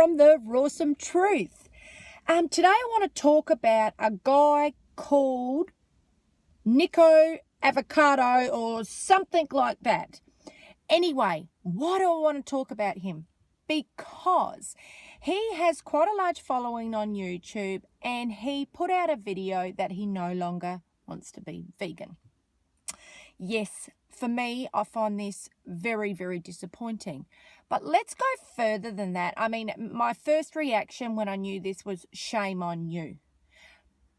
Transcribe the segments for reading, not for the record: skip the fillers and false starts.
from the Rawsome Truth. Today I want to talk about a guy called Nikocado Avocado or something like that. Anyway, why do I want to talk about him? Because he has quite a large following on YouTube and he put out a video that he no longer wants to be vegan. Yes, for me, I find this very, very disappointing. But let's go further than that. I mean, my first reaction when I knew this was shame on you.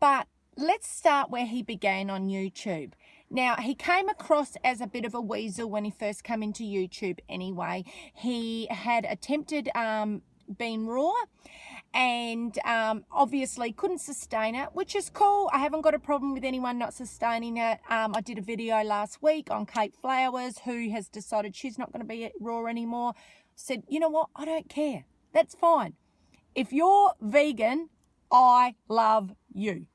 But let's start where he began on YouTube. Now, he came across as a bit of a weasel when he first came into YouTube anyway. He had attempted being raw and obviously couldn't sustain it, which is cool. I haven't got a problem with anyone not sustaining it. I did a video last week on Kate Flowers, who has decided she's not going to be raw anymore. Said, you know what? I don't care. That's fine. If you're vegan, I love you.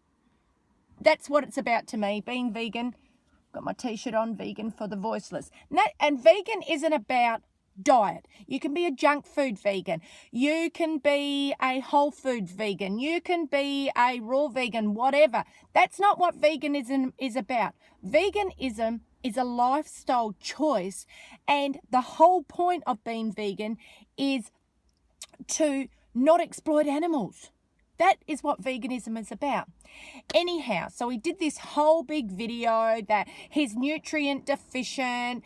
That's what it's about to me, being vegan. Got my t-shirt on, vegan for the voiceless. And vegan isn't about diet. You can be a junk food vegan. You can be a whole food vegan. You can be a raw vegan, whatever. That's not what veganism is about. Veganism is a lifestyle choice, and the whole point of being vegan is to not exploit animals. That is what veganism is about. Anyhow, so he did this whole big video that he's nutrient deficient,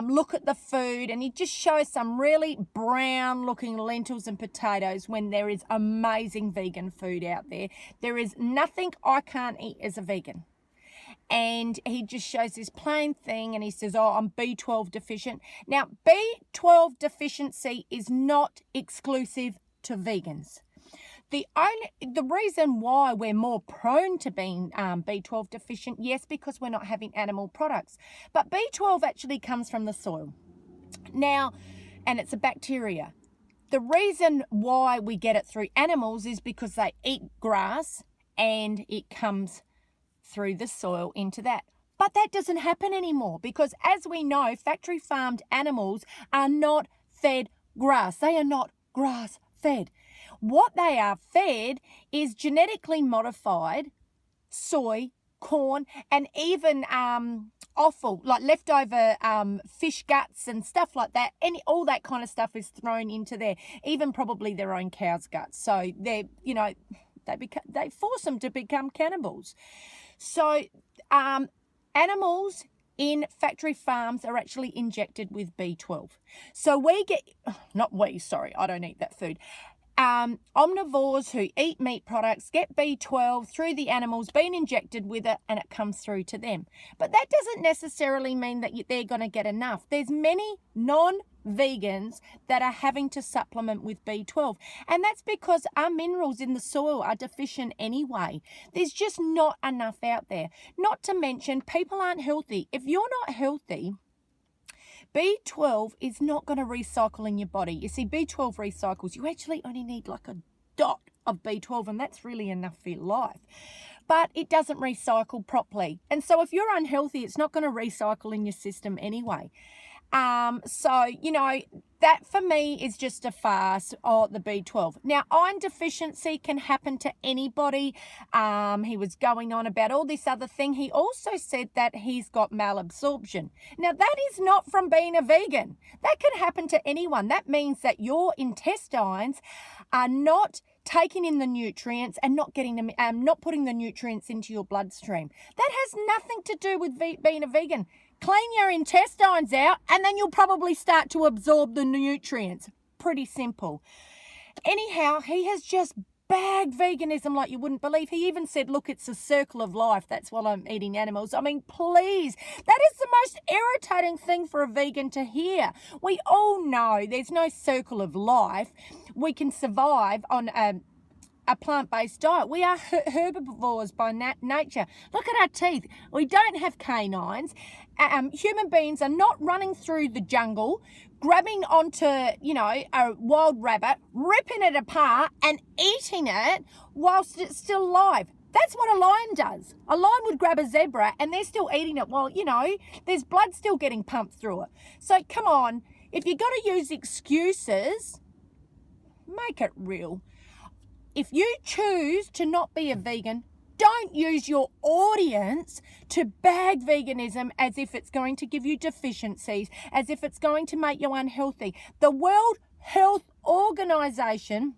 look at the food, and he just shows some really brown looking lentils and potatoes when there is amazing vegan food out there. There is nothing I can't eat as a vegan. And he just shows this plain thing and he says, oh, I'm B12 deficient. Now, B12 deficiency is not exclusive to vegans. The reason why we're more prone to being B12 deficient, yes, because we're not having animal products. But B12 actually comes from the soil. Now, and it's a bacteria. The reason why we get it through animals is because they eat grass and it comes through the soil into that. But that doesn't happen anymore because, as we know, factory farmed animals are not fed grass. They are not grass fed. What they are fed is genetically modified soy, corn, and even offal, like leftover fish guts and stuff like that. All that kind of stuff is thrown into there, even probably their own cow's guts. So they force them to become cannibals. So animals in factory farms are actually injected with B12. So I don't eat that food. Omnivores who eat meat products get B12 through the animals being injected with it, and it comes through to them. But that doesn't necessarily mean that they're going to get enough. There's many non-vegans that are having to supplement with B12, and that's because our minerals in the soil are deficient anyway. There's just not enough out there. Not to mention, people aren't healthy. If you're not healthy, B12 is not going to recycle in your body. You see, B12 recycles. You actually only need like a dot of B12, and that's really enough for your life. But it doesn't recycle properly. And so if you're unhealthy, it's not going to recycle in your system anyway. That for me is just a farce, or the B12. Now, iron deficiency can happen to anybody. He was going on about all this other thing. He also said that he's got malabsorption. Now, that is not from being a vegan. That can happen to anyone. That means that your intestines are not taking in the nutrients and not getting them, not putting the nutrients into your bloodstream. That has nothing to do with being a vegan. Clean your intestines out and then you'll probably start to absorb the nutrients. Pretty simple. Anyhow, he has just bagged veganism like you wouldn't believe. He even said, look, it's a circle of life. That's why I'm eating animals. I mean, please, that is the most irritating thing for a vegan to hear. We all know there's no circle of life. We can survive on a plant-based diet. We are herbivores by nature. Look at our teeth. We don't have canines. Human beings are not running through the jungle, grabbing onto, a wild rabbit, ripping it apart and eating it whilst it's still alive. That's what a lion does. A lion would grab a zebra and they're still eating it while, there's blood still getting pumped through it. So come on, if you're going to use excuses, Make it real. If you choose to not be a vegan, don't use your audience to bag veganism as if it's going to give you deficiencies, as if it's going to make you unhealthy. The World Health Organization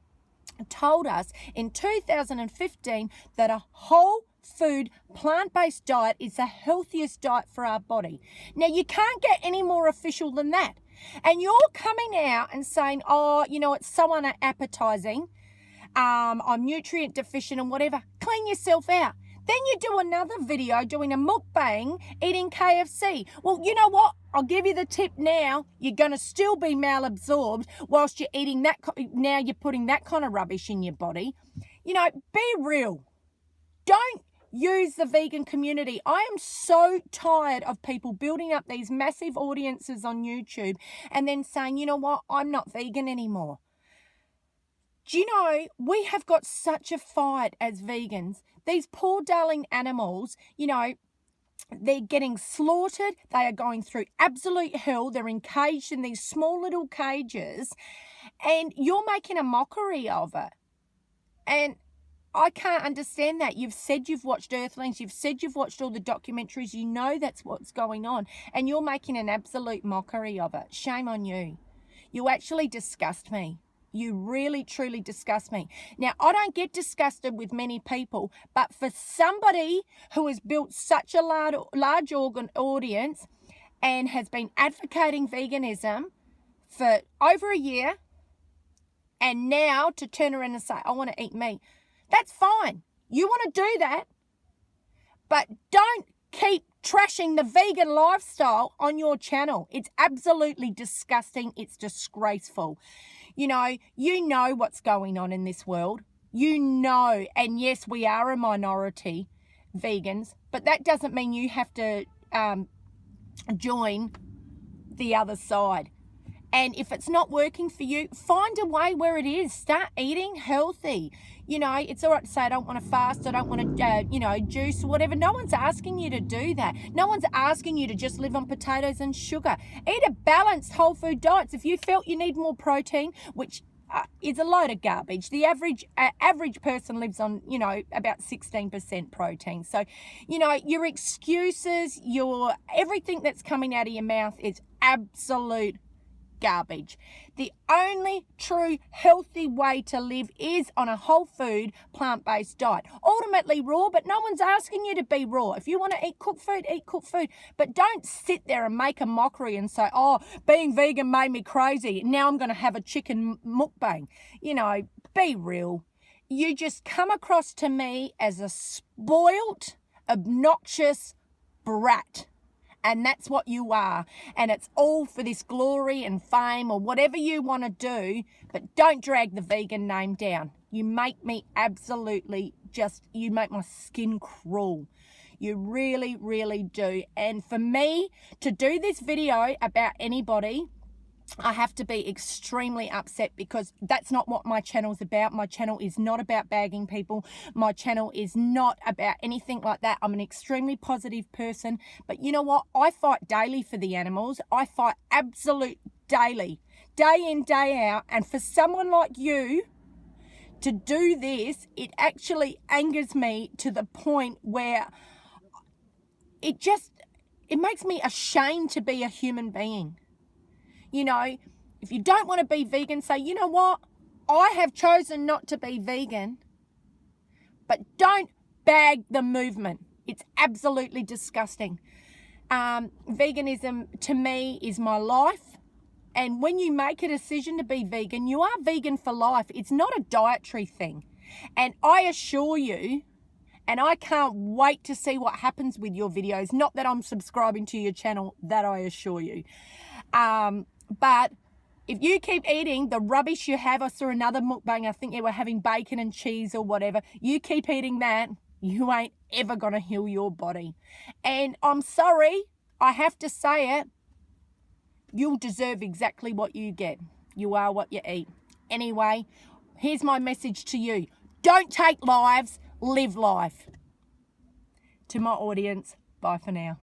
told us in 2015 that a whole food plant-based diet is the healthiest diet for our body. Now, you can't get any more official than that. And you're coming out and saying, oh, you know, it's so unappetizing. I'm nutrient deficient and whatever. Clean yourself out. Then you do another video doing a mukbang eating KFC. Well, you know what? I'll give you the tip now. You're going to still be malabsorbed whilst you're eating that. Now you're putting that kind of rubbish in your body. You know, be real. Don't use the vegan community. I am so tired of people building up these massive audiences on YouTube and then saying, you know what? I'm not vegan anymore. Do you know, we have got such a fight as vegans. These poor darling animals, you know, they're getting slaughtered. They are going through absolute hell. They're encaged in these small little cages and you're making a mockery of it. And I can't understand that. You've said you've watched Earthlings. You've said you've watched all the documentaries. You know that's what's going on. And you're making an absolute mockery of it. Shame on you. You actually disgust me. You really, truly disgust me. Now, I don't get disgusted with many people, but for somebody who has built such a large audience and has been advocating veganism for over a year, and now to turn around and say, I want to eat meat, that's fine. You want to do that, but don't keep trashing the vegan lifestyle on your channel. It's absolutely disgusting. It's disgraceful. You know what's going on in this world. You know, and yes, we are a minority, vegans, but that doesn't mean you have to join the other side. And if it's not working for you, find a way where it is. Start eating healthy. You know, it's all right to say, I don't want to fast, I don't want to, juice or whatever. No one's asking you to do that. No one's asking you to just live on potatoes and sugar. Eat a balanced whole food diet. If you felt you need more protein, which is a load of garbage. The average person lives on, about 16% protein. So, your excuses, everything that's coming out of your mouth is absolute garbage. The only true healthy way to live is on a whole food plant-based diet. Ultimately raw, but no one's asking you to be raw. If you want to eat cooked food, but don't sit there and make a mockery and say, oh, being vegan made me crazy, now I'm going to have a chicken mukbang. Be real. You just come across to me as a spoilt, obnoxious brat. And that's what you are. And it's all for this glory and fame or whatever you want to do. But don't drag the vegan name down. You make me absolutely you make my skin crawl. You really, really do. And for me to do this video about anybody, I have to be extremely upset because that's not what my channel's about. My channel is not about bagging people. My channel is not about anything like that. I'm an extremely positive person. But you know what? I fight daily for the animals. I fight absolute daily, day in, day out. And for someone like you to do this, it actually angers me to the point where it makes me ashamed to be a human being. If you don't want to be vegan, say, you know what? I have chosen not to be vegan, but don't bag the movement. It's absolutely disgusting. Veganism to me is my life. And when you make a decision to be vegan, you are vegan for life. It's not a dietary thing. And I assure you, and I can't wait to see what happens with your videos. Not that I'm subscribing to your channel, that I assure you. But if you keep eating the rubbish you have, I saw another mukbang, I think they were having bacon and cheese or whatever. You keep eating that, you ain't ever going to heal your body. And I'm sorry, I have to say it, you'll deserve exactly what you get. You are what you eat. Anyway, here's my message to you. Don't take lives, live life. To my audience, bye for now.